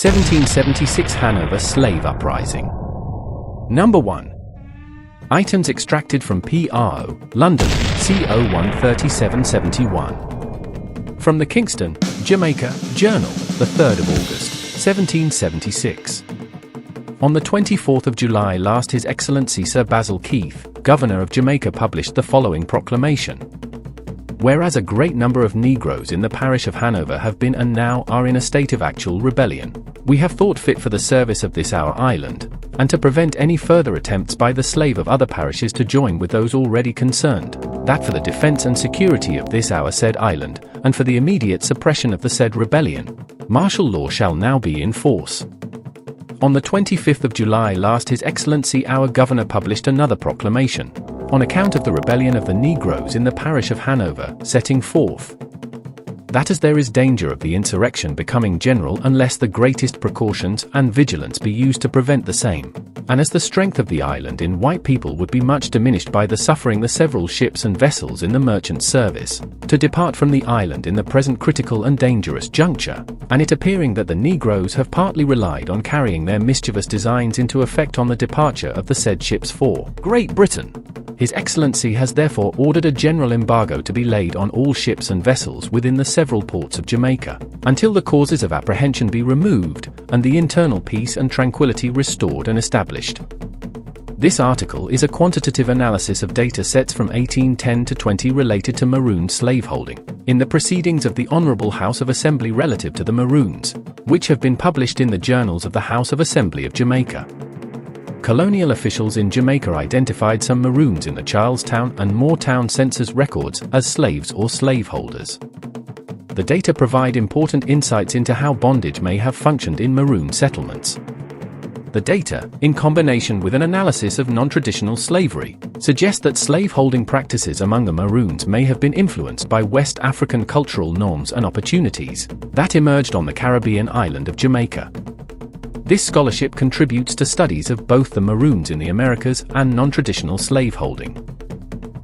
1776 Hanover Slave Uprising. Number 1. Items extracted from PRO, London, CO 13771. From the Kingston, Jamaica, Journal, the 3rd of August, 1776. On the 24th of July last, His Excellency Sir Basil Keith, Governor of Jamaica, published the following proclamation. Whereas a great number of Negroes in the parish of Hanover have been and now are in a state of actual rebellion, we have thought fit for the service of this our island, and to prevent any further attempts by the slave of other parishes to join with those already concerned, that for the defense and security of this our said island, and for the immediate suppression of the said rebellion, martial law shall now be in force. On the 25th of July last, His Excellency our Governor published another proclamation, on account of the rebellion of the Negroes in the parish of Hanover, setting forth that as there is danger of the insurrection becoming general unless the greatest precautions and vigilance be used to prevent the same, and as the strength of the island in white people would be much diminished by the suffering the several ships and vessels in the merchant service to depart from the island in the present critical and dangerous juncture, and it appearing that the Negroes have partly relied on carrying their mischievous designs into effect on the departure of the said ships for Great Britain, His Excellency has therefore ordered a general embargo to be laid on all ships and vessels within the several ports of Jamaica, until the causes of apprehension be removed, and the internal peace and tranquility restored and established. This article is a quantitative analysis of data sets from 1810 to 20 related to Maroon slaveholding, in the proceedings of the Honourable House of Assembly relative to the Maroons, which have been published in the journals of the House of Assembly of Jamaica. Colonial officials in Jamaica identified some Maroons in the Charlestown and Moortown census records as slaves or slaveholders. The data provide important insights into how bondage may have functioned in Maroon settlements. The data, in combination with an analysis of non-traditional slavery, suggest that slaveholding practices among the Maroons may have been influenced by West African cultural norms and opportunities that emerged on the Caribbean island of Jamaica. This scholarship contributes to studies of both the Maroons in the Americas and non-traditional slaveholding.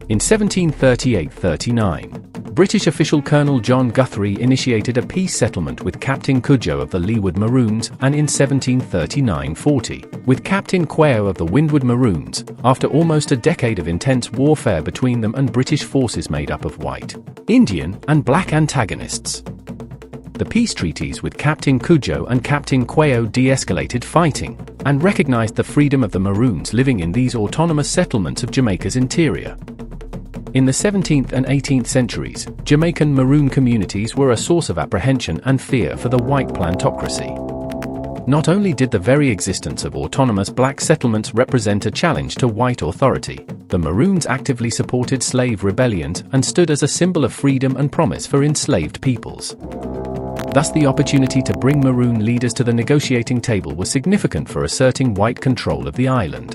In 1738-39, British official Colonel John Guthrie initiated a peace settlement with Captain Cudjoe of the Leeward Maroons, and in 1739-40, with Captain Quayo of the Windward Maroons, after almost a decade of intense warfare between them and British forces made up of white, Indian, and black antagonists. The peace treaties with Captain Cudjoe and Captain Quayo de-escalated fighting, and recognized the freedom of the Maroons living in these autonomous settlements of Jamaica's interior. In the 17th and 18th centuries, Jamaican Maroon communities were a source of apprehension and fear for the white plantocracy. Not only did the very existence of autonomous black settlements represent a challenge to white authority, the Maroons actively supported slave rebellions and stood as a symbol of freedom and promise for enslaved peoples. Thus, the opportunity to bring Maroon leaders to the negotiating table was significant for asserting white control of the island.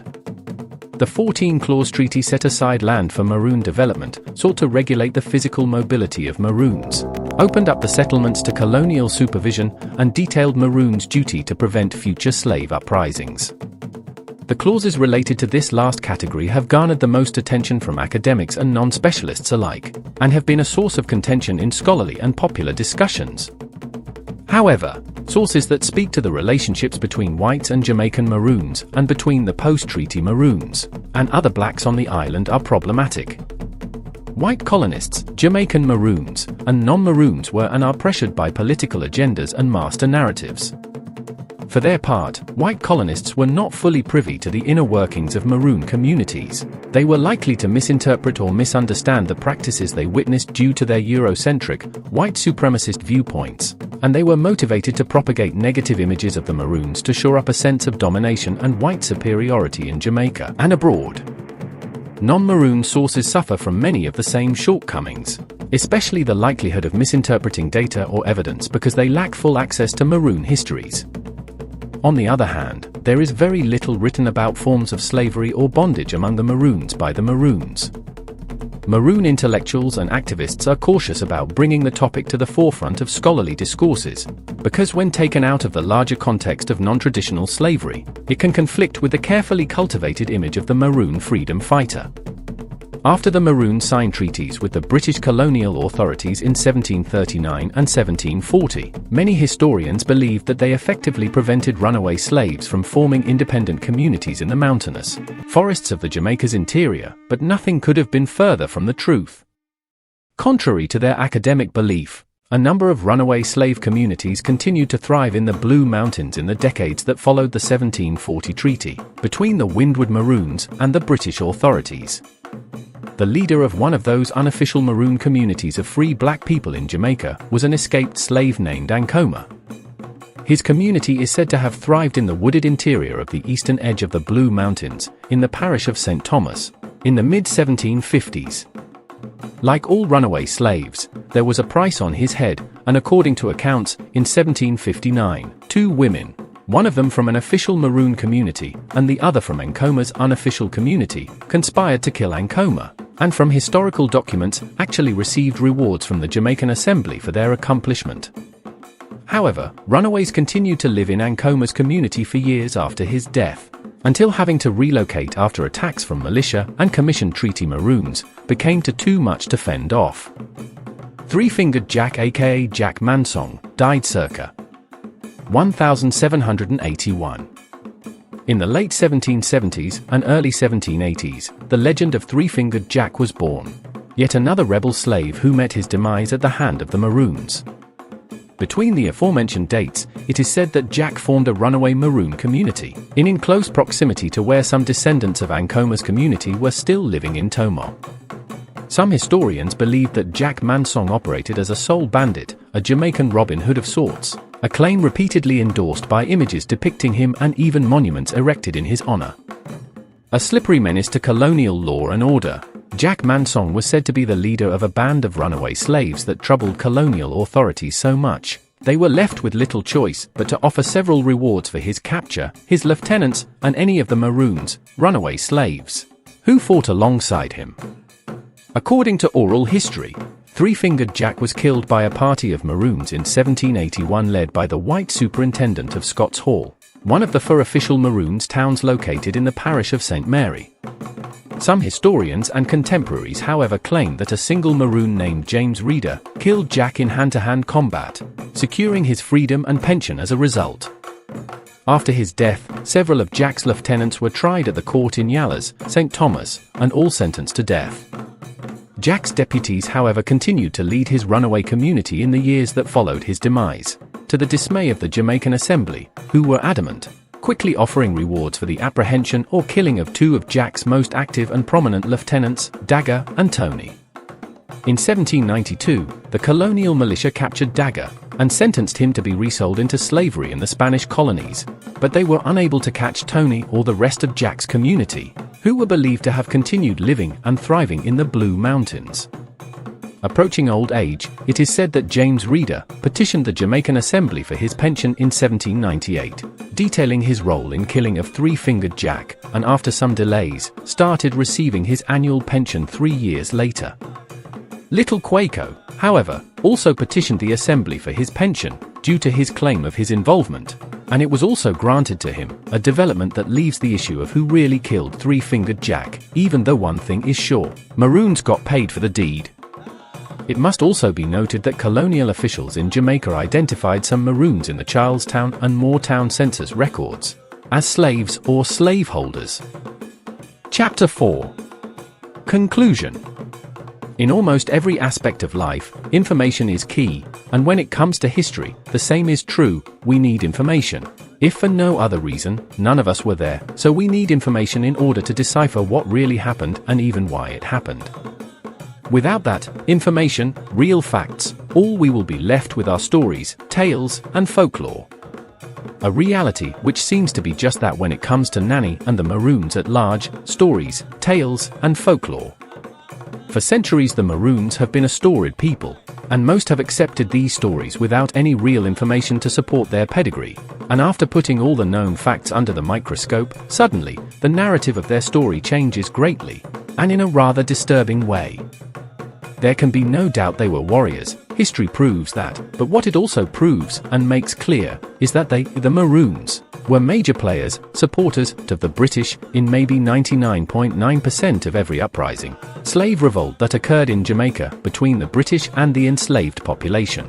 The 14-clause treaty set aside land for Maroon development, sought to regulate the physical mobility of Maroons, opened up the settlements to colonial supervision, and detailed Maroons' duty to prevent future slave uprisings. The clauses related to this last category have garnered the most attention from academics and non-specialists alike, and have been a source of contention in scholarly and popular discussions. However, sources that speak to the relationships between whites and Jamaican Maroons, and between the post-treaty Maroons and other blacks on the island, are problematic. White colonists, Jamaican Maroons, and non-Maroons were and are pressured by political agendas and master narratives. For their part, white colonists were not fully privy to the inner workings of Maroon communities. They were likely to misinterpret or misunderstand the practices they witnessed due to their Eurocentric, white supremacist viewpoints, and they were motivated to propagate negative images of the Maroons to shore up a sense of domination and white superiority in Jamaica and abroad. Non-Maroon sources suffer from many of the same shortcomings, especially the likelihood of misinterpreting data or evidence because they lack full access to Maroon histories. On the other hand, there is very little written about forms of slavery or bondage among the Maroons by the Maroons. Maroon intellectuals and activists are cautious about bringing the topic to the forefront of scholarly discourses, because when taken out of the larger context of non-traditional slavery, it can conflict with the carefully cultivated image of the Maroon freedom fighter. After the Maroons signed treaties with the British colonial authorities in 1739 and 1740, many historians believed that they effectively prevented runaway slaves from forming independent communities in the mountainous forests of the Jamaica's interior, but nothing could have been further from the truth. Contrary to their academic belief, a number of runaway slave communities continued to thrive in the Blue Mountains in the decades that followed the 1740 treaty between the Windward Maroons and the British authorities. The leader of one of those unofficial Maroon communities of free black people in Jamaica was an escaped slave named Ancoma. His community is said to have thrived in the wooded interior of the eastern edge of the Blue Mountains, in the parish of St. Thomas, in the mid-1750s. Like all runaway slaves, there was a price on his head, and according to accounts, in 1759, 2 women, one of them from an official Maroon community and the other from Ancoma's unofficial community, conspired to kill Ancoma, and from historical documents actually received rewards from the Jamaican Assembly for their accomplishment. However, runaways continued to live in Ancoma's community for years after his death, until having to relocate after attacks from militia and commissioned treaty Maroons became too much to fend off. Three-Fingered Jack aka Jack Mansong died circa 1781. In the late 1770s and early 1780s, the legend of Three-Fingered Jack was born, yet another rebel slave who met his demise at the hand of the Maroons. Between the aforementioned dates, it is said that Jack formed a runaway Maroon community, in close proximity to where some descendants of Ancoma's community were still living in Tomo. Some historians believe that Jack Mansong operated as a sole bandit, a Jamaican Robin Hood of sorts, a claim repeatedly endorsed by images depicting him and even monuments erected in his honor. A slippery menace to colonial law and order, Jack Mansong was said to be the leader of a band of runaway slaves that troubled colonial authorities so much, they were left with little choice but to offer several rewards for his capture, his lieutenants, and any of the Maroons, runaway slaves, who fought alongside him. According to oral history, Three-Fingered Jack was killed by a party of Maroons in 1781 led by the white superintendent of Scott's Hall, one of the 4 official Maroons towns located in the parish of St. Mary. Some historians and contemporaries however claim that a single Maroon named James Reeder killed Jack in hand-to-hand combat, securing his freedom and pension as a result. After his death, several of Jack's lieutenants were tried at the court in Yallahs, St. Thomas, and all sentenced to death. Jack's deputies however continued to lead his runaway community in the years that followed his demise, to the dismay of the Jamaican Assembly, who were adamant, quickly offering rewards for the apprehension or killing of 2 of Jack's most active and prominent lieutenants, Dagger and Tony. In 1792, the colonial militia captured Dagger and sentenced him to be resold into slavery in the Spanish colonies, but they were unable to catch Tony or the rest of Jack's community, who were believed to have continued living and thriving in the Blue Mountains. Approaching old age, it is said that James Reeder petitioned the Jamaican Assembly for his pension in 1798, detailing his role in killing of Three-Fingered Jack, and after some delays, started receiving his annual pension 3 years later. Little Quaco, however, also petitioned the Assembly for his pension, due to his claim of his involvement, and it was also granted to him, a development that leaves the issue of who really killed Three-Fingered Jack, even though one thing is sure, Maroons got paid for the deed. It must also be noted that colonial officials in Jamaica identified some Maroons in the Charlestown and Moortown census records as slaves or slaveholders. Chapter 4. Conclusion. In almost every aspect of life, information is key, and when it comes to history, the same is true. We need information. If for no other reason, none of us were there, so we need information in order to decipher what really happened and even why it happened. Without that information, real facts, all we will be left with are stories, tales, and folklore. A reality which seems to be just that when it comes to Nanny and the Maroons at large, stories, tales, and folklore. For centuries the Maroons have been a storied people, and most have accepted these stories without any real information to support their pedigree, and after putting all the known facts under the microscope, suddenly, the narrative of their story changes greatly, and in a rather disturbing way. There can be no doubt they were warriors, history proves that, but what it also proves and makes clear is that they, the Maroons, were major players, supporters of the British in maybe 99.9% of every uprising, slave revolt that occurred in Jamaica between the British and the enslaved population.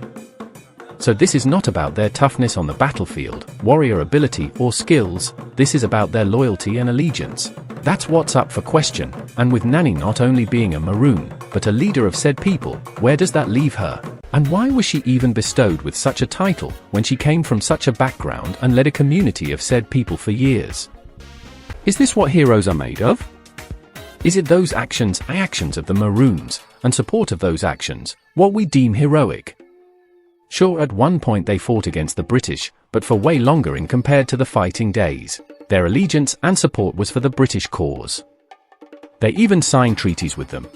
So this is not about their toughness on the battlefield, warrior ability or skills, this is about their loyalty and allegiance. That's what's up for question, and with Nanny not only being a Maroon, but a leader of said people, where does that leave her? And why was she even bestowed with such a title, when she came from such a background and led a community of said people for years? Is this what heroes are made of? Is it those actions of the Maroons, and support of those actions, what we deem heroic? Sure, at one point they fought against the British, but for way longer in compared to the fighting days. Their allegiance and support was for the British cause. They even signed treaties with them.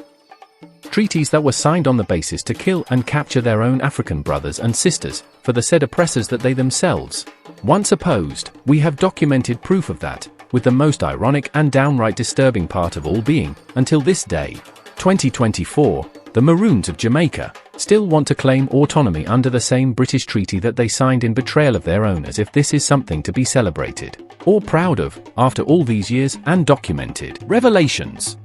Treaties that were signed on the basis to kill and capture their own African brothers and sisters, for the said oppressors that they themselves once opposed. We have documented proof of that, with the most ironic and downright disturbing part of all being, until this day, 2024, the Maroons of Jamaica still want to claim autonomy under the same British treaty that they signed in betrayal of their own, as if this is something to be celebrated or proud of, after all these years and documented revelations.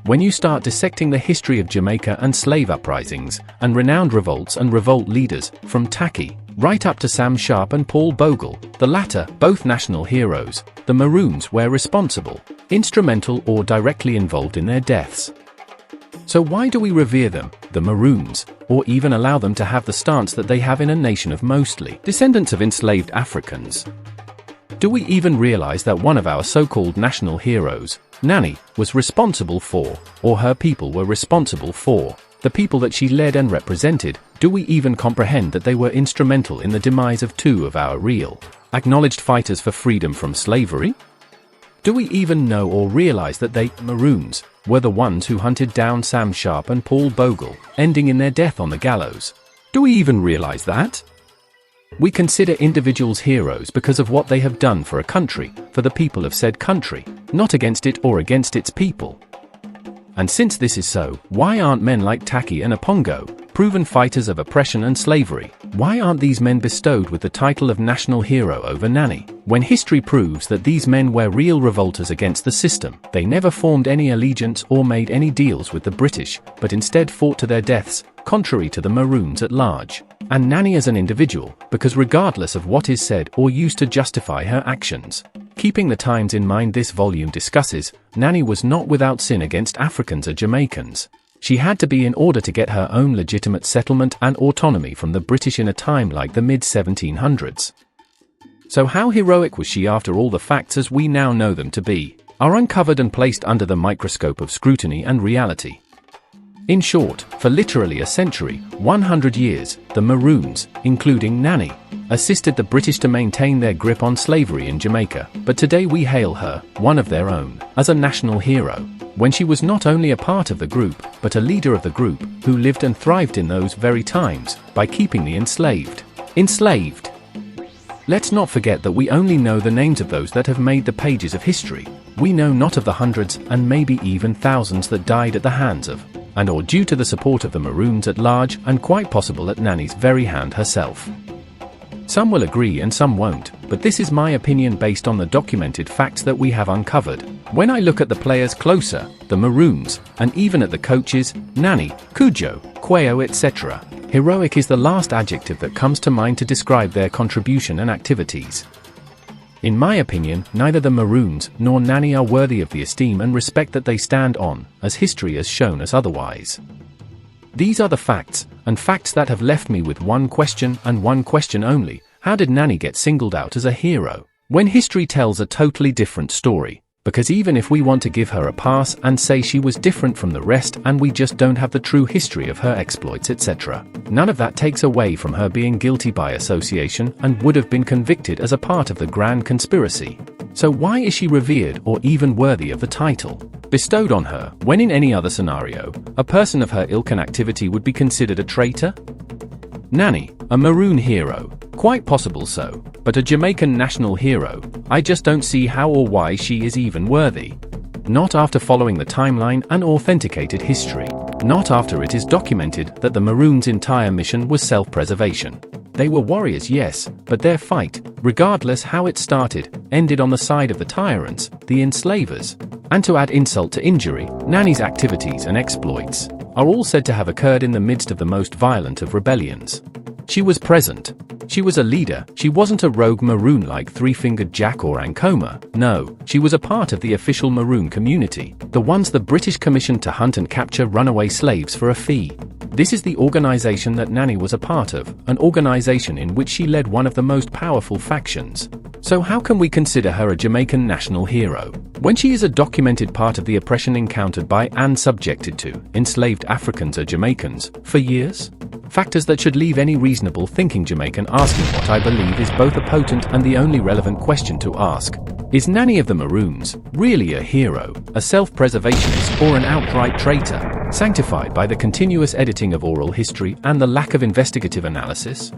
When you start dissecting the history of Jamaica and slave uprisings, and renowned revolts and revolt leaders, from Tacky, right up to Sam Sharp and Paul Bogle, the latter, both national heroes, the Maroons were responsible, instrumental or directly involved in their deaths. So why do we revere them, the Maroons, or even allow them to have the stance that they have in a nation of mostly descendants of enslaved Africans? Do we even realize that one of our so-called national heroes, Nanny, was responsible for, or her people were responsible for, the people that she led and represented? Do we even comprehend that they were instrumental in the demise of two of our real, acknowledged fighters for freedom from slavery? Do we even know or realize that they, Maroons, were the ones who hunted down Sam Sharp and Paul Bogle, ending in their death on the gallows? Do we even realize that? We consider individuals heroes because of what they have done for a country, for the people of said country, not against it or against its people. And since this is so, why aren't men like Tacky and Apongo, proven fighters of oppression and slavery, why aren't these men bestowed with the title of national hero over Nanny? When history proves that these men were real revolters against the system, they never formed any allegiance or made any deals with the British, but instead fought to their deaths, contrary to the Maroons at large. And Nanny as an individual, because regardless of what is said or used to justify her actions, keeping the times in mind this volume discusses, Nanny was not without sin against Africans or Jamaicans. She had to be in order to get her own legitimate settlement and autonomy from the British in a time like the mid-1700s. So how heroic was she after all the facts as we now know them to be, are uncovered and placed under the microscope of scrutiny and reality? In short, for literally a century, 100 years, the Maroons, including Nanny, assisted the British to maintain their grip on slavery in Jamaica, but today we hail her, one of their own, as a national hero, when she was not only a part of the group, but a leader of the group, who lived and thrived in those very times, by keeping the enslaved. Let's not forget that we only know the names of those that have made the pages of history. We know not of the hundreds and maybe even thousands that died at the hands of, and or due to the support of the Maroons at large, and quite possible at Nanny's very hand herself. Some will agree and some won't, but this is my opinion based on the documented facts that we have uncovered. When I look at the players closer, the Maroons, and even at the coaches, Nanny, Cujo, Quayo, etc., heroic is the last adjective that comes to mind to describe their contribution and activities. In my opinion, neither the Maroons nor Nanny are worthy of the esteem and respect that they stand on, as history has shown us otherwise. These are the facts, and facts that have left me with one question and one question only: how did Nanny get singled out as a hero, when history tells a totally different story? Because even if we want to give her a pass and say she was different from the rest and we just don't have the true history of her exploits etc., none of that takes away from her being guilty by association and would have been convicted as a part of the grand conspiracy. So why is she revered or even worthy of the title bestowed on her, when in any other scenario, a person of her ilk and activity would be considered a traitor? Nanny, a Maroon hero, quite possible so, but a Jamaican national hero, I just don't see how or why she is even worthy. Not after following the timeline and authenticated history. Not after it is documented that the Maroons' entire mission was self-preservation. They were warriors, yes, but their fight, regardless how it started, ended on the side of the tyrants, the enslavers. And to add insult to injury, Nanny's activities and exploits are all said to have occurred in the midst of the most violent of rebellions. She was present. She was a leader. She wasn't a rogue Maroon like Three-Fingered Jack or Ankoma. No, she was a part of the official Maroon community, the ones the British commissioned to hunt and capture runaway slaves for a fee. This is the organization that Nanny was a part of, an organization in which she led one of the most powerful factions. So how can we consider her a Jamaican national hero, when she is a documented part of the oppression encountered by and subjected to enslaved Africans or Jamaicans for years? Factors that should leave any reasonable thinking Jamaican asking what I believe is both a potent and the only relevant question to ask. Is Nanny of the Maroons really a hero, a self-preservationist, or an outright traitor, sanctified by the continuous editing of oral history and the lack of investigative analysis?